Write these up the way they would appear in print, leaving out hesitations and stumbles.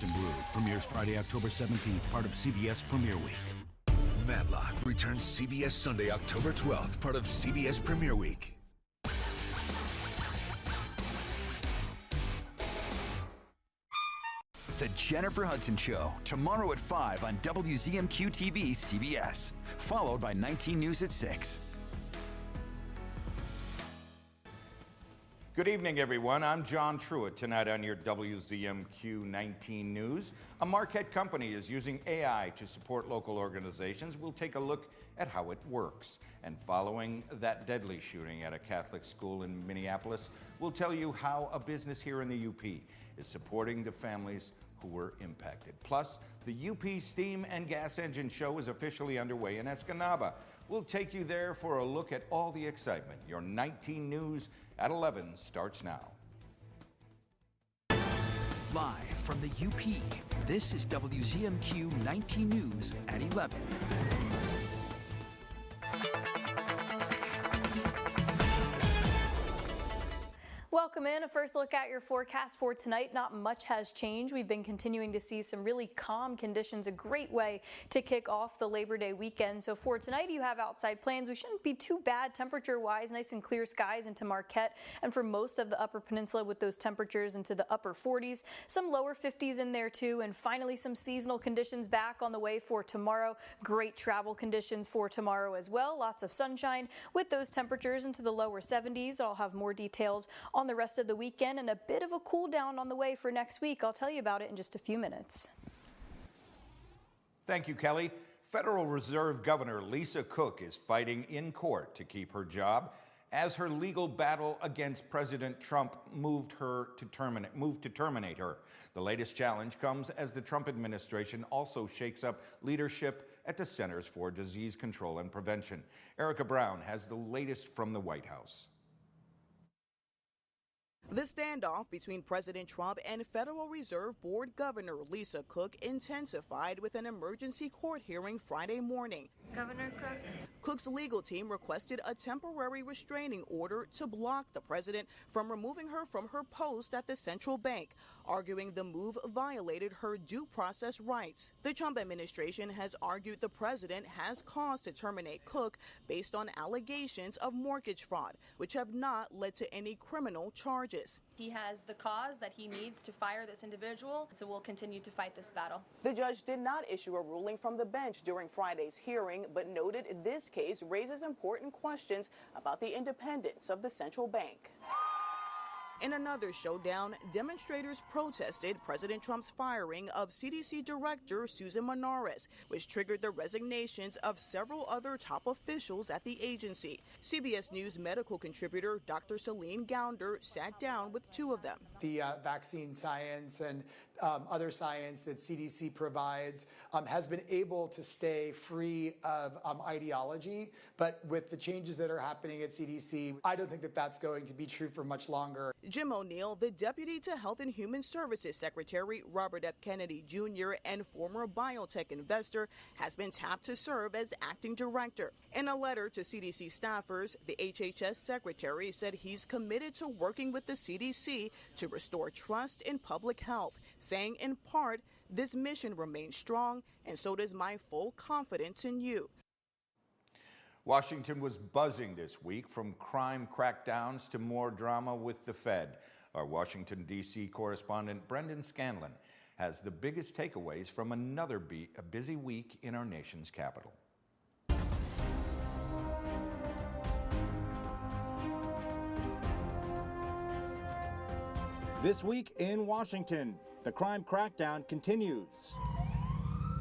Dressed in Blue premieres Friday, October 17th, part of CBS Premiere Week. Matlock returns CBS Sunday, October 12th, part of CBS Premiere Week. The Jennifer Hudson Show, tomorrow at 5 on WZMQ TV CBS, followed by 19 News at 6. Good evening, everyone. I'm John Truitt. Tonight on your WZMQ 19 News, a Marquette company is using AI to support local organizations. We'll take a look at how it works. And following that deadly shooting at a Catholic school in Minneapolis, we'll tell you how a business here in the UP is supporting the families who were impacted. Plus, the UP Steam and Gas Engine Show is officially underway in Escanaba. We'll take you there for a look at all the excitement. Your 19 News at 11 starts now. Live from the UP, this is WZMQ 19 News at 11. Welcome in. A first look at your forecast for tonight. Not much has changed. We've been continuing to see some really calm conditions, a great way to kick off the Labor Day weekend. So for tonight, you have outside plans. We shouldn't be too bad temperature-wise. Nice and clear skies into Marquette and for most of the Upper Peninsula with those temperatures into the upper 40s. Some lower 50s in there too. And finally, some seasonal conditions back on the way for tomorrow. Great travel conditions for tomorrow as well. Lots of sunshine with those temperatures into the lower 70s. I'll have more details on the rest of the weekend and a bit of a cool down on the way for next week. I'll tell you about it in just a few minutes. Thank you, Kelly. Federal Reserve Governor Lisa Cook is fighting in court to keep her job as her legal battle against President Trump moved to terminate her. The latest challenge comes as the Trump administration also shakes up leadership at the Centers for Disease Control and Prevention. Erica Brown has the latest from the White House. The standoff between President Trump and Federal Reserve Board Governor Lisa Cook intensified with an emergency court hearing Friday morning. Governor Cook? Cook's legal team requested a temporary restraining order to block the president from removing her from her post at the central bank, arguing the move violated her due process rights. The Trump administration has argued the president has cause to terminate Cook based on allegations of mortgage fraud, which have not led to any criminal charges. He has the cause that he needs to fire this individual, so we'll continue to fight this battle. The judge did not issue a ruling from the bench during Friday's hearing, but noted this case raises important questions about the independence of the central bank. In another showdown, demonstrators protested President Trump's firing of CDC Director Susan Manares, which triggered the resignations of several other top officials at the agency. CBS News medical contributor Dr. Celine Gounder sat down with two of them. The vaccine science and other science that CDC provides has been able to stay free of ideology. But with the changes that are happening at CDC, I don't think that that's going to be true for much longer. Jim O'Neill, the deputy to Health and Human Services Secretary Robert F. Kennedy Jr. and former biotech investor, has been tapped to serve as acting director. In a letter to CDC staffers, the HHS secretary said he's committed to working with the CDC to restore trust in public health, saying in part, "This mission remains strong, and so does my full confidence in you." Washington was buzzing this week from crime crackdowns to more drama with the Fed. Our Washington, D.C. correspondent Brendan Scanlon has the biggest takeaways from another busy week in our nation's capital. This week in Washington, the crime crackdown continues.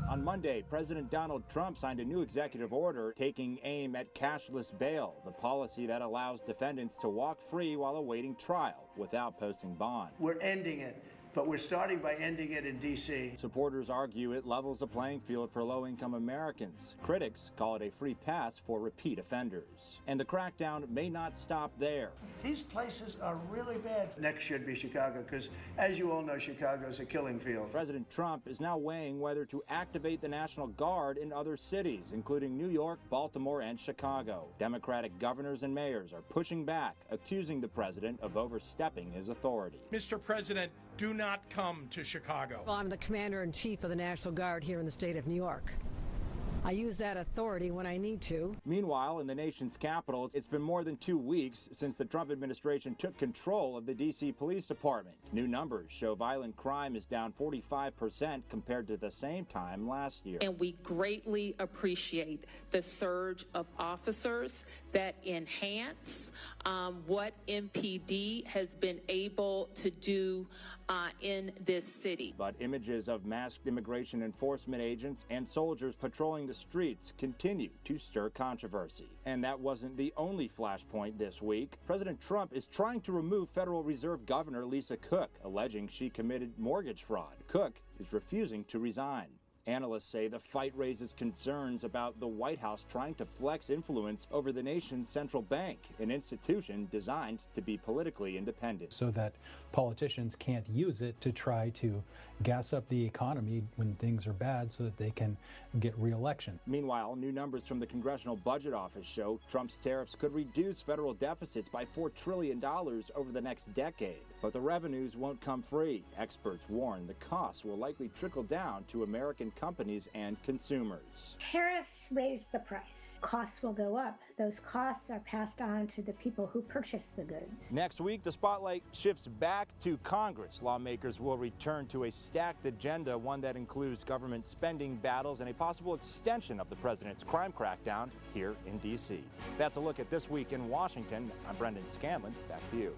On Monday, President Donald Trump signed a new executive order taking aim at cashless bail, the policy that allows defendants to walk free while awaiting trial without posting bond. We're ending it, but we're starting by ending it in D.C. Supporters argue it levels the playing field for low-income Americans. Critics call it a free pass for repeat offenders. And the crackdown may not stop there. These places are really bad. Next should be Chicago, because as you all know, Chicago's a killing field. President Trump is now weighing whether to activate the National Guard in other cities, including New York, Baltimore, and Chicago. Democratic governors and mayors are pushing back, accusing the president of overstepping his authority. Mr. President, do not come to Chicago. Well, I'm the commander-in-chief of the National Guard here in the state of New York. I use that authority when I need to. Meanwhile, in the nation's capital, it's been more than 2 weeks since the Trump administration took control of the D.C. Police Department. New numbers show violent crime is down 45% compared to the same time last year. And we greatly appreciate the surge of officers that enhance what MPD has been able to do in this city. But images of masked immigration enforcement agents and soldiers patrolling the streets continue to stir controversy. And that wasn't the only flashpoint this week. President Trump is trying to remove Federal Reserve Governor Lisa Cook, alleging she committed mortgage fraud. Cook is refusing to resign. Analysts say the fight raises concerns about the White House trying to flex influence over the nation's central bank, an institution designed to be politically independent. So that politicians can't use it to try to gas up the economy when things are bad so that they can get re-election. Meanwhile, new numbers from the Congressional Budget Office show Trump's tariffs could reduce federal deficits by $4 trillion over the next decade. But the revenues won't come free. Experts warn the costs will likely trickle down to American companies and consumers. Tariffs raise the price. Costs will go up. Those costs are passed on to the people who purchase the goods. Next week, the spotlight shifts back to Congress. Lawmakers will return to a stacked agenda, one that includes government spending battles and a possible extension of the president's crime crackdown here in D.C. That's a look at this week in Washington. I'm Brendan Scanlon. Back to you.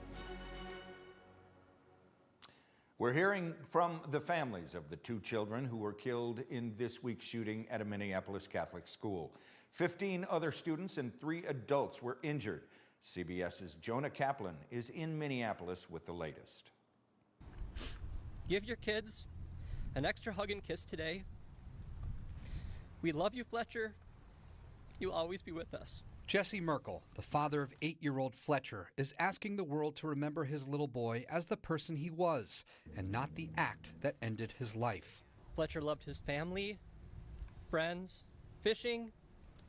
We're hearing from the families of the 2 children who were killed in this week's shooting at a Minneapolis Catholic school. 15 other students and 3 adults were injured. CBS's Jonah Kaplan is in Minneapolis with the latest. Give your kids an extra hug and kiss today. We love you, Fletcher. You'll always be with us. Jesse Merkel, the father of 8-year-old Fletcher, is asking the world to remember his little boy as the person he was and not the act that ended his life. Fletcher loved his family, friends, fishing,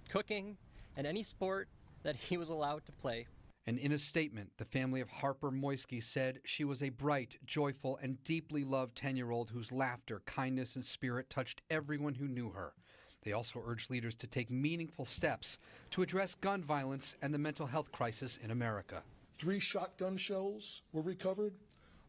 cooking, and any sport that he was allowed to play. And in a statement, the family of Harper Moisky said she was a bright, joyful, and deeply loved 10-year-old whose laughter, kindness, and spirit touched everyone who knew her. They also urged leaders to take meaningful steps to address gun violence and the mental health crisis in America. 3 shotgun shells were recovered,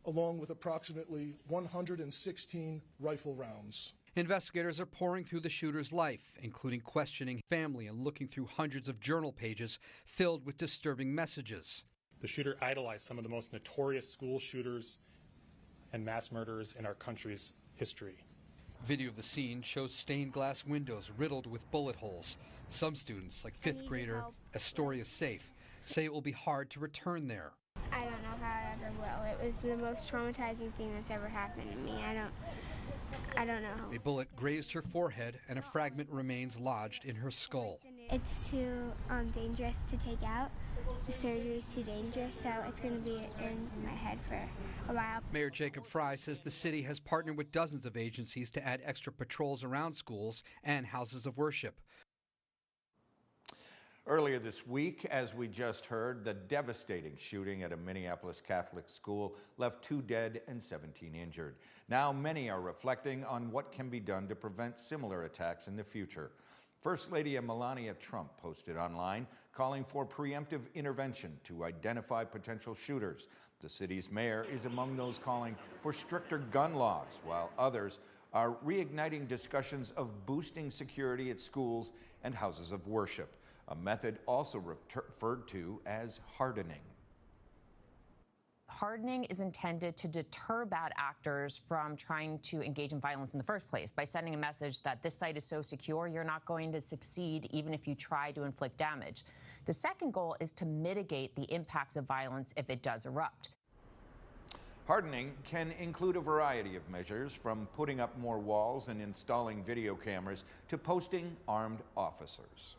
along with approximately 116 rifle rounds. Investigators are pouring through the shooter's life, including questioning family and looking through hundreds of journal pages filled with disturbing messages. The shooter idolized some of the most notorious school shooters and mass murderers in our country's history. Video of the scene shows stained glass windows riddled with bullet holes. Some students, like 5th grader Astoria Safe, say it will be hard to return there. I don't know how I ever will. It was the most traumatizing thing that's ever happened to me. I don't know. A bullet grazed her forehead and a fragment remains lodged in her skull. It's too dangerous to take out. The surgery is too dangerous, so it's going to be in my head for a while. Mayor Jacob Fry says the city has partnered with dozens of agencies to add extra patrols around schools and houses of worship. Earlier this week, as we just heard, the devastating shooting at a Minneapolis Catholic school left 2 dead and 17 injured. Now many are reflecting on what can be done to prevent similar attacks in the future. First Lady Melania Trump posted online calling for preemptive intervention to identify potential shooters. The city's mayor is among those calling for stricter gun laws, while others are reigniting discussions of boosting security at schools and houses of worship, a method also referred to as hardening. Hardening is intended to deter bad actors from trying to engage in violence in the first place by sending a message that this site is so secure you're not going to succeed even if you try to inflict damage. The second goal is to mitigate the impacts of violence if it does erupt. Hardening can include a variety of measures, from putting up more walls and installing video cameras to posting armed officers.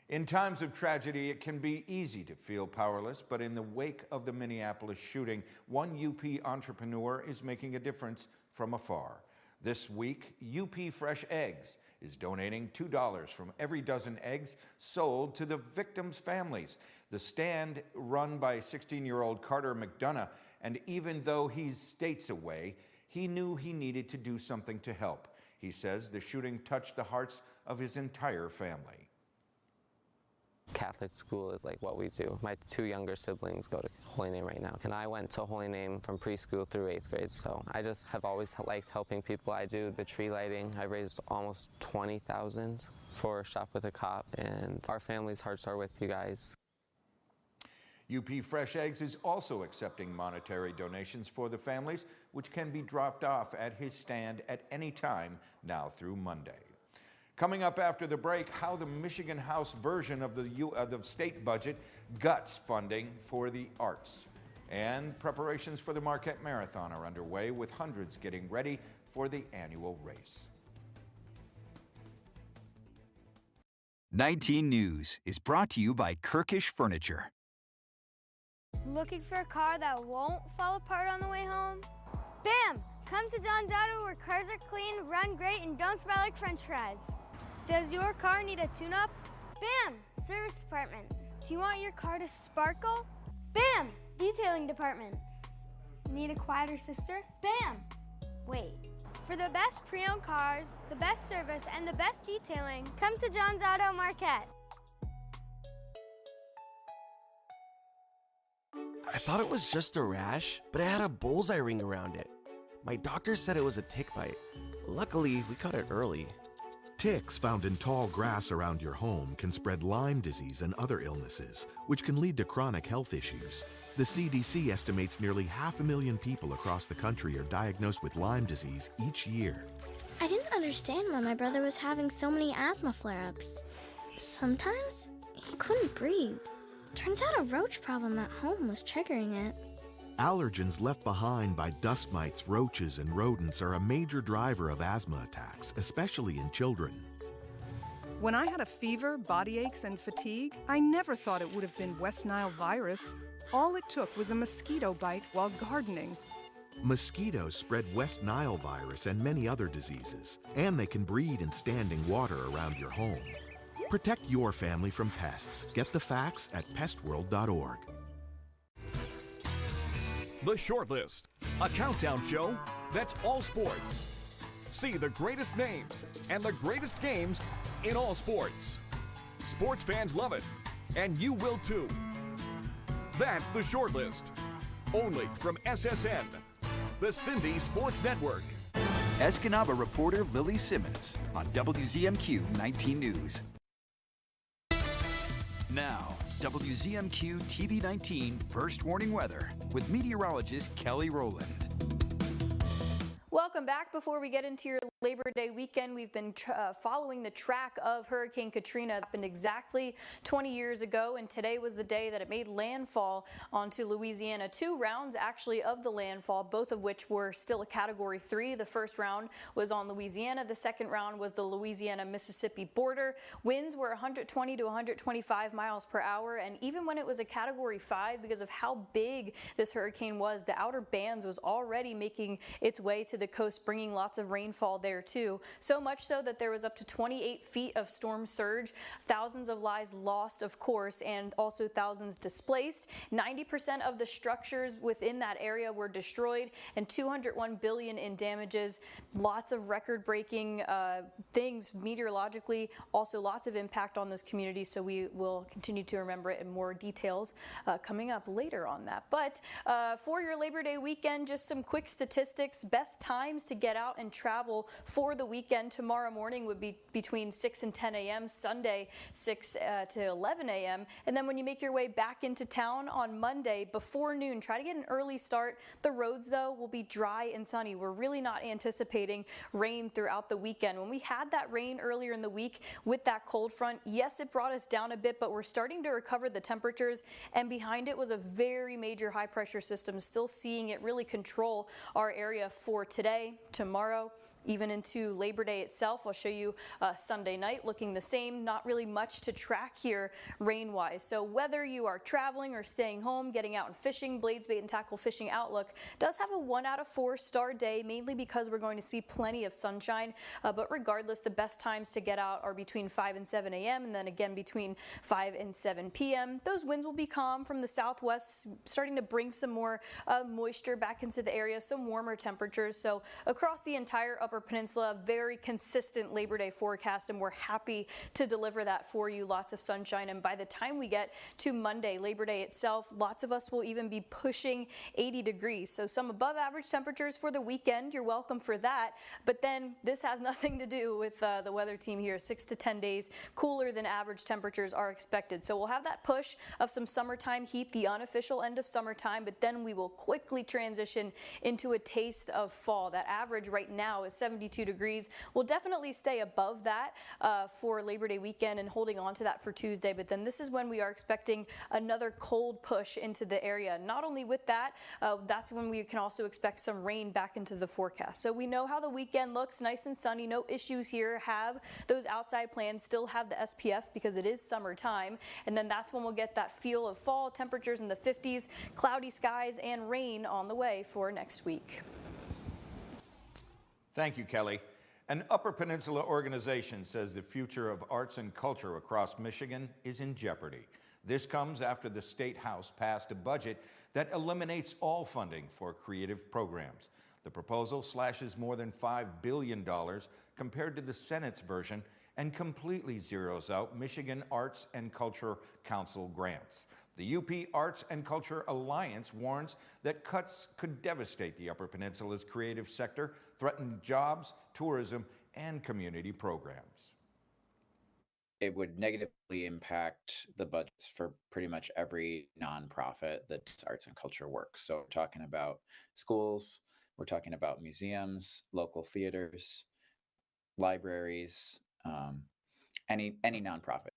In times of tragedy, it can be easy to feel powerless, but in the wake of the Minneapolis shooting, one UP entrepreneur is making a difference from afar. This week, UP Fresh Eggs is donating $2 from every dozen eggs sold to the victims' families. The stand, run by 16-year-old Carter McDonough, and even though he's states away, he knew he needed to do something to help. He says the shooting touched the hearts of his entire family. Catholic school is like what we do. My two younger siblings go to Holy Name right now, and I went to Holy Name from preschool through 8th grade, so I just have always liked helping people. I do the tree lighting. I raised almost $20,000 for Shop with a Cop, and our family's hearts are with you guys. UP Fresh Eggs is also accepting monetary donations for the families, which can be dropped off at his stand at any time now through Monday. Coming up after the break, how the Michigan House version of the state budget guts funding for the arts. And preparations for the Marquette Marathon are underway, with hundreds getting ready for the annual race. 19 News is brought to you by Kirkish Furniture. Looking for a car that won't fall apart on the way home? Bam! Come to John's Auto where cars are clean, run great, and don't smell like french fries. Does your car need a tune-up? Bam! Service department. Do you want your car to sparkle? Bam! Detailing department. Need a quieter sister? Bam! Wait. For the best pre-owned cars, the best service, and the best detailing, come to John's Auto Marquette. I thought it was just a rash, but it had a bullseye ring around it. My doctor said it was a tick bite. Luckily, we caught it early. Ticks found in tall grass around your home can spread Lyme disease and other illnesses, which can lead to chronic health issues. The CDC estimates nearly 500,000 people across the country are diagnosed with Lyme disease each year. I didn't understand why my brother was having so many asthma flare-ups. Sometimes he couldn't breathe. Turns out a roach problem at home was triggering it. Allergens left behind by dust mites, roaches, and rodents are a major driver of asthma attacks, especially in children. When I had a fever, body aches, and fatigue, I never thought it would have been West Nile virus. All it took was a mosquito bite while gardening. Mosquitoes spread West Nile virus and many other diseases, and they can breed in standing water around your home. Protect your family from pests. Get the facts at pestworld.org. The Shortlist, a countdown show that's all sports. See the greatest names and the greatest games in all sports. Sports fans love it, and you will too. That's The Shortlist, only from SSN, the Cindy Sports Network. Escanaba reporter Lily Simmons on WZMQ 19 News. Now, WZMQ TV 19 First Warning Weather with meteorologist Kelly Rowland. Welcome back. Before we get into your Labor Day weekend, we've been following the track of Hurricane Katrina. It happened exactly 20 years ago, and today was the day that it made landfall onto Louisiana. 2 rounds actually of the landfall, both of which were still a Category 3. The first round was on Louisiana. The second round was the Louisiana-Mississippi border. Winds were 120 to 125 miles per hour, and even when it was a Category 5, because of how big this hurricane was, the outer bands was already making its way to the coast, bringing lots of rainfall there too. So much so that there was up to 28 feet of storm surge, thousands of lives lost, of course, and also thousands displaced. 90% of the structures within that area were destroyed, and $201 billion in damages. Lots of record-breaking things meteorologically, also lots of impact on those communities, so we will continue to remember it in more details coming up later on that. But for your Labor Day weekend, just some quick statistics. Best times to get out and travel for the weekend. Tomorrow morning would be between 6 and 10 a.m. Sunday 6 to 11 a.m. And then when you make your way back into town on Monday before noon, try to get an early start. The roads though will be dry and sunny. We're really not anticipating rain throughout the weekend. When we had that rain earlier in the week with that cold front, yes, it brought us down a bit, but we're starting to recover the temperatures, and behind it was a very major high pressure system, still seeing it really control our area for today, tomorrow, Even into Labor Day itself, I'll show you Sunday night looking the same. Not really much to track here rain-wise. So whether you are traveling or staying home, getting out and fishing, Blades Bait and Tackle Fishing Outlook does have a 1 out of 4 star day, mainly because we're going to see plenty of sunshine. But regardless, the best times to get out are between 5 and 7 a.m. and then again between 5 and 7 p.m. Those winds will be calm from the southwest, starting to bring some more moisture back into the area, some warmer temperatures. So across the entire Upper Peninsula, very consistent Labor Day forecast, and we're happy to deliver that for you. Lots of sunshine, and by the time we get to Monday, Labor Day itself, lots of us will even be pushing 80 degrees. So some above average temperatures for the weekend. You're welcome for that. But then this has nothing to do with the weather team here. 6 to 10 days cooler than average temperatures are expected. So we'll have that push of some summertime heat, the unofficial end of summertime, but then we will quickly transition into a taste of fall. That average right now is 72 degrees. We'll definitely stay above that for Labor Day weekend and holding on to that for Tuesday, but then this is when we are expecting another cold push into the area. Not only with that, that's when we can also expect some rain back into the forecast. So we know how the weekend looks, nice and sunny, no issues here. Have those outside plans, still have the SPF because it is summertime, and then that's when we'll get that feel of fall, temperatures in the 50s, cloudy skies, and rain on the way for next week. Thank you, Kelly. An Upper Peninsula organization says the future of arts and culture across Michigan is in jeopardy. This comes after the State House passed a budget that eliminates all funding for creative programs. The proposal slashes more than $5 billion compared to the Senate's version and completely zeroes out Michigan Arts and Culture Council grants. The UP Arts and Culture Alliance warns that cuts could devastate the Upper Peninsula's creative sector, threaten jobs, tourism, and community programs. It would negatively impact the budgets for pretty much every nonprofit that does arts and culture work. So we're talking about schools, we're talking about museums, local theaters, libraries, any nonprofit.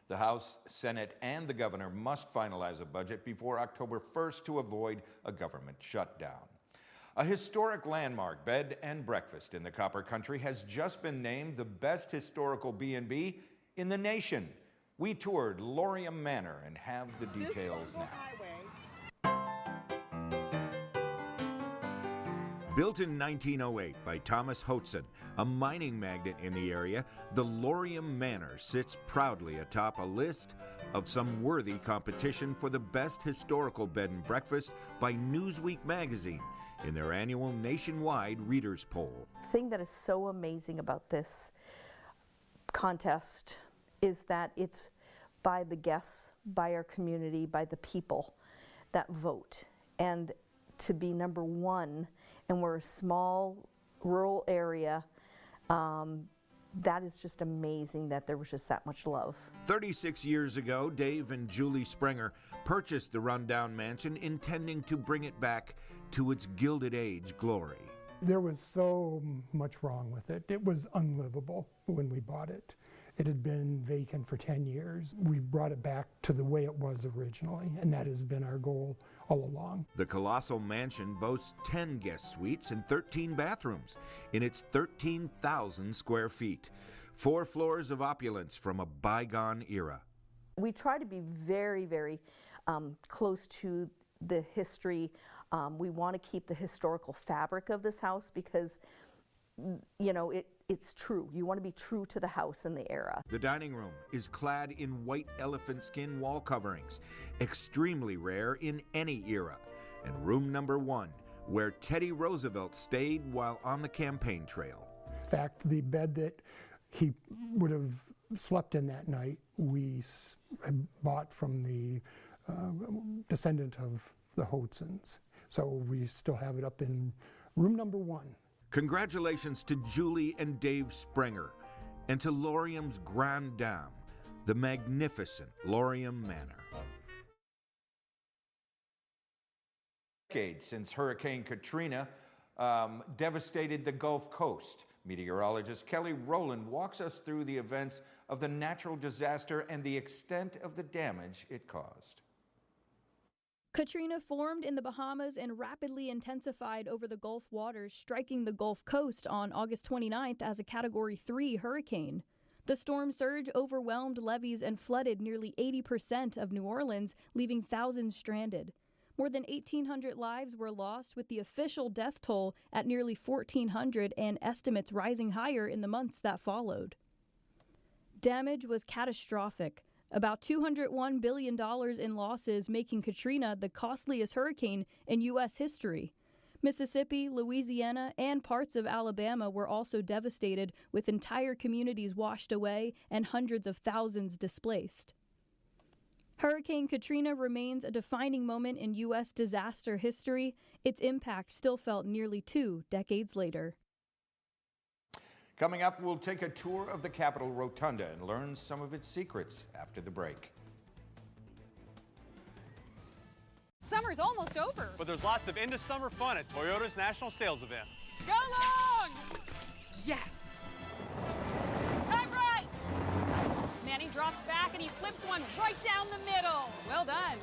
The House, Senate, and the governor must finalize a budget before October 1st to avoid a government shutdown. A historic landmark bed and breakfast in the Copper Country has just been named the best historical B&B in the nation. We toured Laurium Manor and have the details now. Built in 1908 by Thomas Hoetzen, a mining magnate in the area, the Laurium Manor sits proudly atop a list of some worthy competition for the best historical bed and breakfast by Newsweek magazine in their annual nationwide readers poll. The thing that is so amazing about this contest is that it's by the guests, by our community, by the people that vote. And to be number one, and we're a small rural area, that is just amazing that there was just that much love. 36 years ago, Dave and Julie Springer purchased the rundown mansion intending to bring it back to its Gilded Age glory. There was so much wrong with it. It was unlivable when we bought it. It had been vacant for 10 years. We've brought it back to the way it was originally, and that has been our goal all along. The colossal mansion boasts 10 guest suites and 13 bathrooms in its 13,000 square feet. 4 floors of opulence from a bygone era. We try to be very, very close to the history. We want to keep the historical fabric of this house because, you know, it's true. You want to be true to the house and the era. The dining room is clad in white elephant skin wall coverings, extremely rare in any era. And room number 1, where Teddy Roosevelt stayed while on the campaign trail. In fact, the bed that he would have slept in that night, we bought from the descendant of the Hoetzens. So we still have it up in room number 1. Congratulations to Julie and Dave Springer, and to Laurium's Grande Dame, the magnificent Laurium Manor. Decades since Hurricane Katrina devastated the Gulf Coast. Meteorologist Kelly Rowland walks us through the events of the natural disaster and the extent of the damage it caused. Katrina formed in the Bahamas and rapidly intensified over the Gulf waters, striking the Gulf Coast on August 29th as a Category 3 hurricane. The storm surge overwhelmed levees and flooded nearly 80% of New Orleans, leaving thousands stranded. More than 1,800 lives were lost, with the official death toll at nearly 1,400 and estimates rising higher in the months that followed. Damage was catastrophic. About $201 billion in losses, making Katrina the costliest hurricane in U.S. history. Mississippi, Louisiana, and parts of Alabama were also devastated, with entire communities washed away and hundreds of thousands displaced. Hurricane Katrina remains a defining moment in U.S. disaster history. Its impact still felt nearly 2 decades later. Coming up, we'll take a tour of the Capitol Rotunda and learn some of its secrets after the break. Summer's almost over. But there's lots of end-of-summer fun at Toyota's National Sales Event. Go long! Yes! Time right! Manny drops back and he flips one right down the middle. Well done.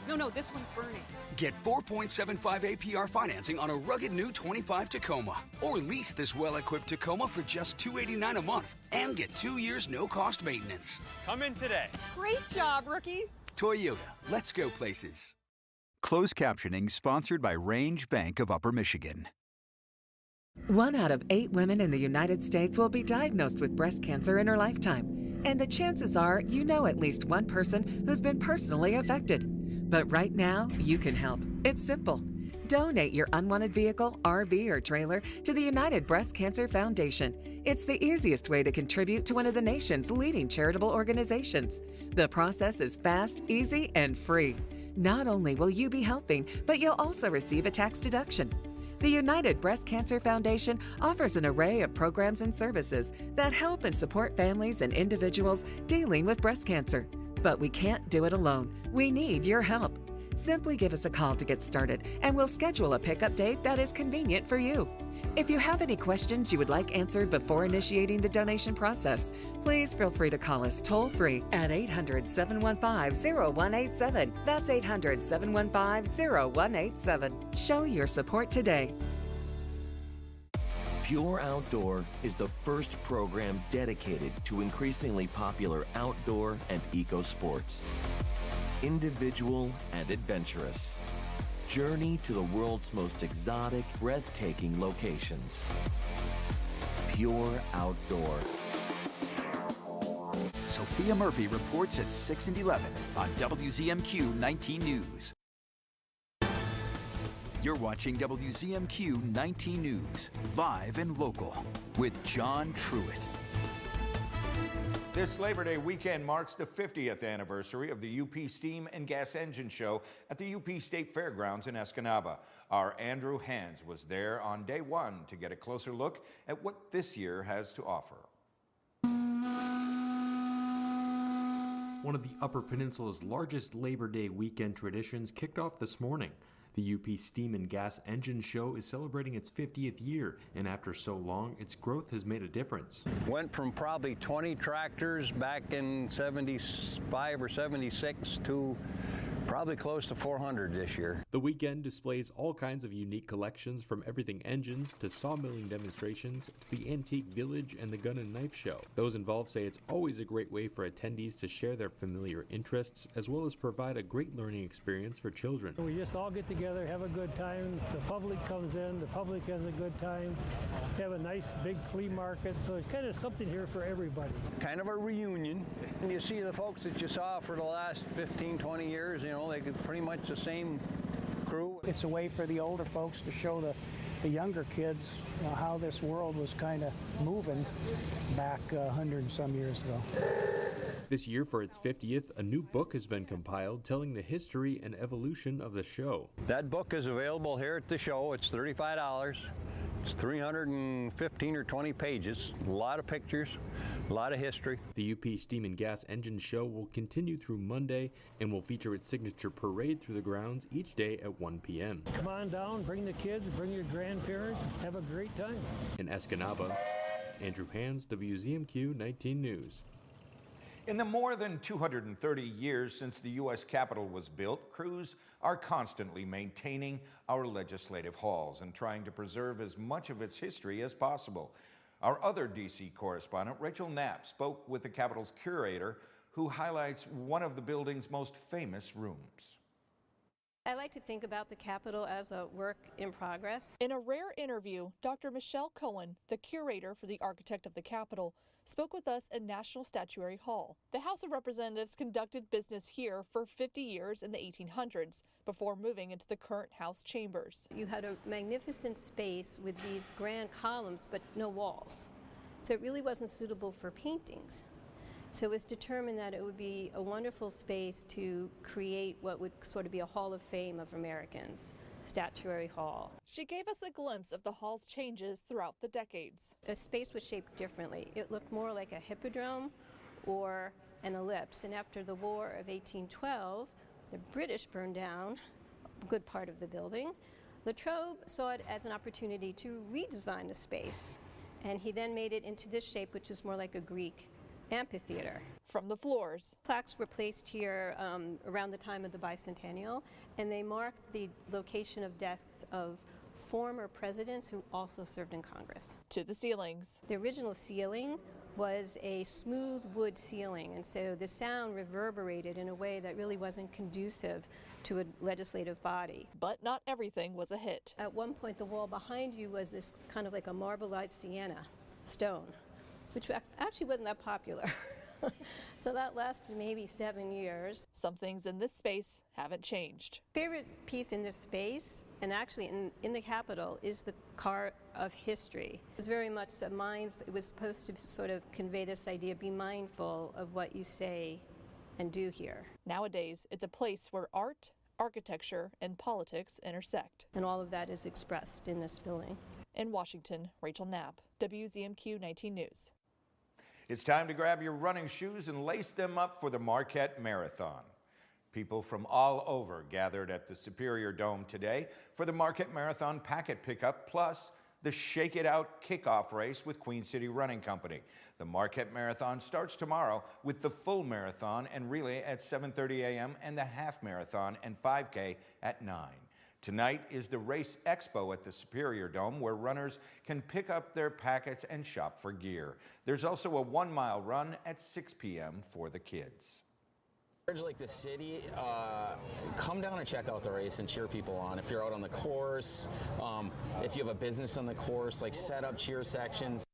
No, this one's burning. Get 4.75 APR financing on a rugged new 25 Tacoma. Or lease this well-equipped Tacoma for just $289 a month. And get 2 years no-cost maintenance. Come in today. Great job, rookie. Toyota, let's go places. Closed captioning sponsored by Range Bank of Upper Michigan. 1 out of 8 women in the United States will be diagnosed with breast cancer in her lifetime. And the chances are you know at least one person who's been personally affected. But right now, you can help. It's simple. Donate your unwanted vehicle, RV, or trailer to the United Breast Cancer Foundation. It's the easiest way to contribute to one of the nation's leading charitable organizations. The process is fast, easy, and free. Not only will you be helping, but you'll also receive a tax deduction. The United Breast Cancer Foundation offers an array of programs and services that help and support families and individuals dealing with breast cancer. But we can't do it alone. We need your help. Simply give us a call to get started, and we'll schedule a pickup date that is convenient for you. If you have any questions you would like answered before initiating the donation process, please feel free to call us toll-free at 800-715-0187. That's 800-715-0187. Show your support today. Pure Outdoor is the first program dedicated to increasingly popular outdoor and eco sports. Individual and adventurous. Journey to the world's most exotic, breathtaking locations. Pure Outdoor. Sophia Murphy reports at 6 and 11 on WZMQ 19 News. You're watching WZMQ 19 News, live and local, with John Truitt. This Labor Day weekend marks the 50th anniversary of the UP Steam and Gas Engine Show at the UP State Fairgrounds in Escanaba. Our Andrew Hands was there on day one to get a closer look at what this year has to offer. One of the Upper Peninsula's largest Labor Day weekend traditions kicked off this morning. The UP Steam and Gas Engine Show is celebrating its 50th year, and after so long, its growth has made a difference. Went from probably 20 tractors back in 75 or 76 to probably close to 400 this year. The weekend displays all kinds of unique collections, from everything engines to sawmilling demonstrations to the antique village and the gun and knife show. Those involved say it's always a great way for attendees to share their familiar interests, as well as provide a great learning experience for children. We just all get together, have a good time. The public comes in, the public has a good time. Have a nice big flea market, so it's kind of something here for everybody. Kind of a reunion. And you see the folks that you saw for the last 15, 20 years, you know, they could pretty much the same crew. It's a way for the older folks to show the younger kids how this world was kind of moving back 100 and some years ago. This year, for its 50th, a new book has been compiled telling the history and evolution of the show. That book is available here at the show. It's $35. It's 315 or 20 pages, a lot of pictures, a lot of history. The UP Steam and Gas Engine Show will continue through Monday and will feature its signature parade through the grounds each day at 1 p.m. Come on down, bring the kids, bring your grandparents, have a great time. In Escanaba, Andrew Hands, WZMQ 19 News. In the more than 230 years since the U.S. Capitol was built, crews are constantly maintaining our legislative halls and trying to preserve as much of its history as possible. Our other D.C. correspondent, Rachel Knapp, spoke with the Capitol's curator, who highlights one of the building's most famous rooms. I like to think about the Capitol as a work in progress. In a rare interview, Dr. Michelle Cohen, the curator for the architect of the Capitol, spoke with us at National Statuary Hall. The House of Representatives conducted business here for 50 years in the 1800s before moving into the current House chambers. You had a magnificent space with these grand columns, but no walls. So it really wasn't suitable for paintings. So it was determined that it would be a wonderful space to create what would sort of be a Hall of Fame of Americans, Statuary Hall. She gave us a glimpse of the hall's changes throughout the decades. The space was shaped differently. It looked more like a hippodrome or an ellipse. And after the War of 1812, the British burned down a good part of the building. Latrobe saw it as an opportunity to redesign the space. And he then made it into this shape, which is more like a Greek amphitheater. From the floors, plaques were placed here around the time of the bicentennial, and they marked the location of deaths of former presidents who also served in Congress. To the ceilings. The original ceiling was a smooth wood ceiling, and so the sound reverberated in a way that really wasn't conducive to a legislative body. But not everything was a hit. At one point, the wall behind you was this kind of like a marbleized sienna stone, which actually wasn't that popular. So that lasted maybe 7 years. Some things in this space haven't changed. Favorite piece in this space, and actually in the Capitol, is the car of history. It was very much it was supposed to sort of convey this idea, be mindful of what you say and do here. Nowadays, it's a place where art, architecture, and politics intersect. And all of that is expressed in this building. In Washington, Rachel Knapp, WZMQ 19 News. It's time to grab your running shoes and lace them up for the Marquette Marathon. People from all over gathered at the Superior Dome today for the Marquette Marathon packet pickup, plus the Shake It Out kickoff race with Queen City Running Company. The Marquette Marathon starts tomorrow with the full marathon and relay at 7:30 a.m. and the half marathon and 5K at 9. Tonight is the Race Expo at the Superior Dome, where runners can pick up their packets and shop for gear. There's also a 1-mile run at 6 p.m. for the kids. Like the city, come down and check out the race and cheer people on. If you're out on the course, if you have a business on the course, like set up cheer sections.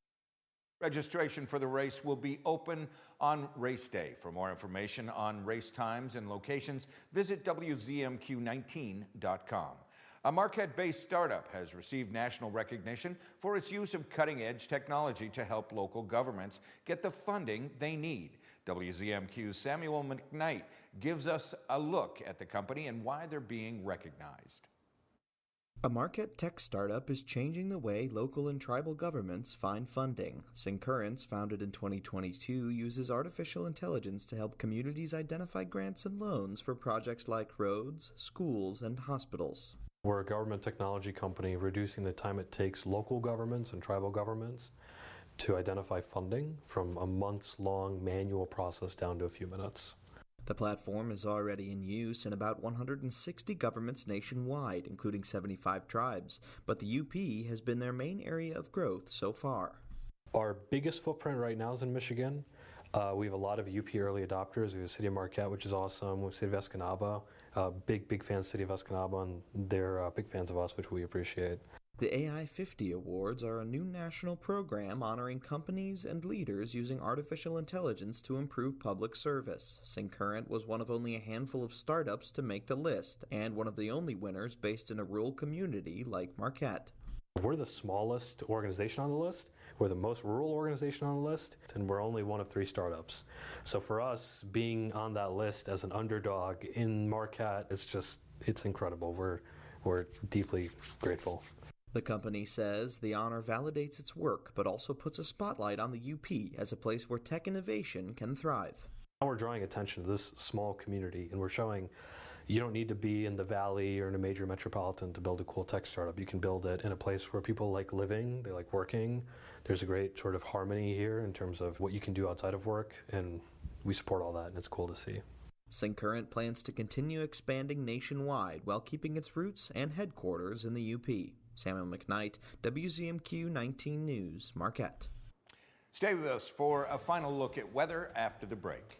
Registration for the race will be open on race day. For more information on race times and locations, visit WZMQ19.com. A Marquette-based startup has received national recognition for its use of cutting-edge technology to help local governments get the funding they need. WZMQ's Samuel McKnight gives us a look at the company and why they're being recognized. A Marquette tech startup is changing the way local and tribal governments find funding. Syncurrence, founded in 2022, uses artificial intelligence to help communities identify grants and loans for projects like roads, schools, and hospitals. We're a government technology company reducing the time it takes local governments and tribal governments to identify funding from a months-long manual process down to a few minutes. The platform is already in use in about 160 governments nationwide, including 75 tribes, but the UP has been their main area of growth so far. Our biggest footprint right now is in Michigan. We have a lot of UP early adopters. We have the City of Marquette, which is awesome. We have the City of Escanaba, big fans of the City of Escanaba, and they're big fans of us, which we appreciate. The AI 50 Awards are a new national program honoring companies and leaders using artificial intelligence to improve public service. Syncurrent was one of only a handful of startups to make the list, and one of the only winners based in a rural community like Marquette. We're the smallest organization on the list. We're the most rural organization on the list, and we're only one of 3 startups. So for us, being on that list as an underdog in Marquette, it's incredible. We're deeply grateful. The company says the honor validates its work, but also puts a spotlight on the UP as a place where tech innovation can thrive. Now we're drawing attention to this small community, and we're showing you don't need to be in the valley or in a major metropolitan to build a cool tech startup. You can build it in a place where people like living, they like working. There's a great sort of harmony here in terms of what you can do outside of work, and we support all that, and it's cool to see. St. Current plans to continue expanding nationwide while keeping its roots and headquarters in the UP. Samuel McKnight, WZMQ 19 News, Marquette. Stay with us for a final look at weather after the break.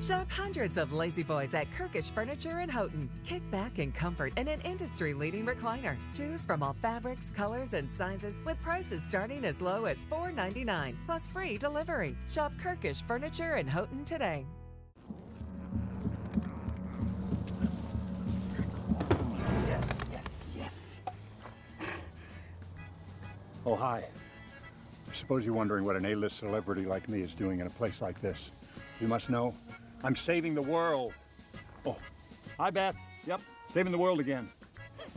Shop hundreds of lazy boys at Kirkish Furniture in Houghton. Kick back in comfort in an industry-leading recliner. Choose from all fabrics, colors, and sizes with prices starting as low as $4.99 plus free delivery. Shop Kirkish Furniture in Houghton today. Yes. Oh, hi. I suppose you're wondering what an A-list celebrity like me is doing in a place like this. You must know, I'm saving the world. Oh, hi, Beth. Yep, saving the world again.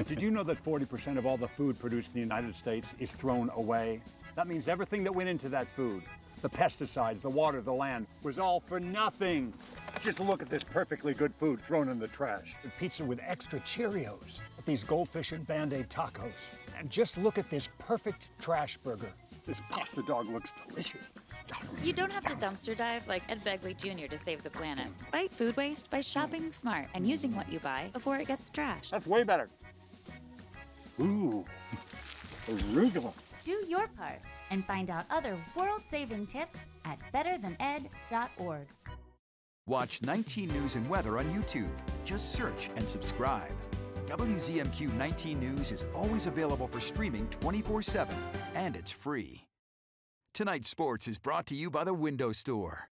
Did you know that 40% of all the food produced in the United States is thrown away? That means everything that went into that food, the pesticides, the water, the land, was all for nothing. Just look at this perfectly good food thrown in the trash. The pizza with extra Cheerios, these goldfish and Band-Aid tacos. And just look at this perfect trash burger. This pasta dog looks delicious. You don't have to dumpster dive like Ed Begley Jr. to save the planet. Fight food waste by shopping smart and using what you buy before it gets trashed. That's way better. Ooh, arugula. Do your part and find out other world-saving tips at betterthaned.org. Watch 19 News and Weather on YouTube. Just search and subscribe. WZMQ 19 News is always available for streaming 24/7, and it's free. Tonight's sports is brought to you by the Window Store.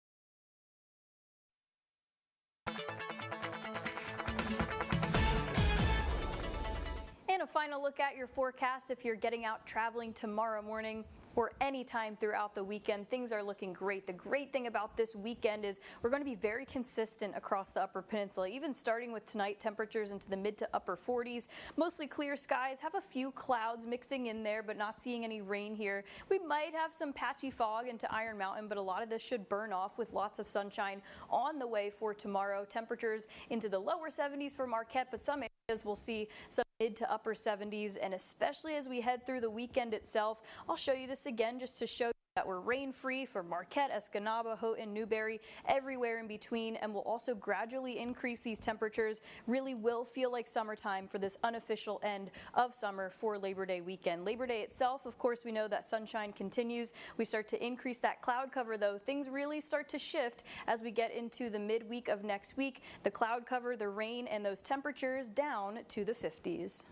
And a final look at your forecast if you're getting out traveling tomorrow morning or anytime throughout the weekend. Things are looking great. The great thing about this weekend is we're going to be very consistent across the Upper Peninsula, even starting with tonight, temperatures into the mid to upper 40s. Mostly clear skies, have a few clouds mixing in there, but not seeing any rain here. We might have some patchy fog into Iron Mountain, but a lot of this should burn off with lots of sunshine on the way for tomorrow. Temperatures into the lower 70s for Marquette, but some areas will see some mid to upper 70s, and especially as we head through the weekend itself. I'll show you this again just to show you that we're rain-free for Marquette, Escanaba, Houghton, Newberry, everywhere in between, and we'll also gradually increase these temperatures. Really will feel like summertime for this unofficial end of summer for Labor Day weekend. Labor Day itself, of course, we know that sunshine continues. We start to increase that cloud cover, though. Things really start to shift as we get into the midweek of next week. The cloud cover, the rain, and those temperatures down to the 50s.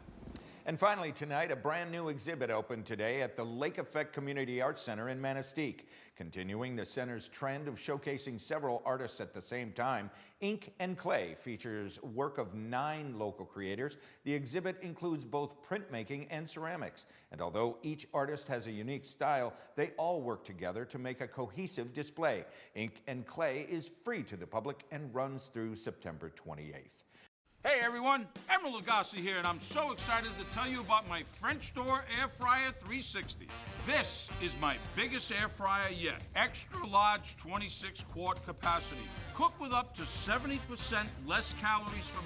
And finally tonight, a brand new exhibit opened today at the Lake Effect Community Arts Center in Manistee. Continuing the center's trend of showcasing several artists at the same time, Ink and Clay features work of 9 local creators. The exhibit includes both printmaking and ceramics. And although each artist has a unique style, they all work together to make a cohesive display. Ink and Clay is free to the public and runs through September 28th. Hey everyone, Emerald Lagasse here, and I'm so excited to tell you about my French Door Air Fryer 360. This is my biggest air fryer yet. Extra large 26 quart capacity. Cook with up to 70% less calories from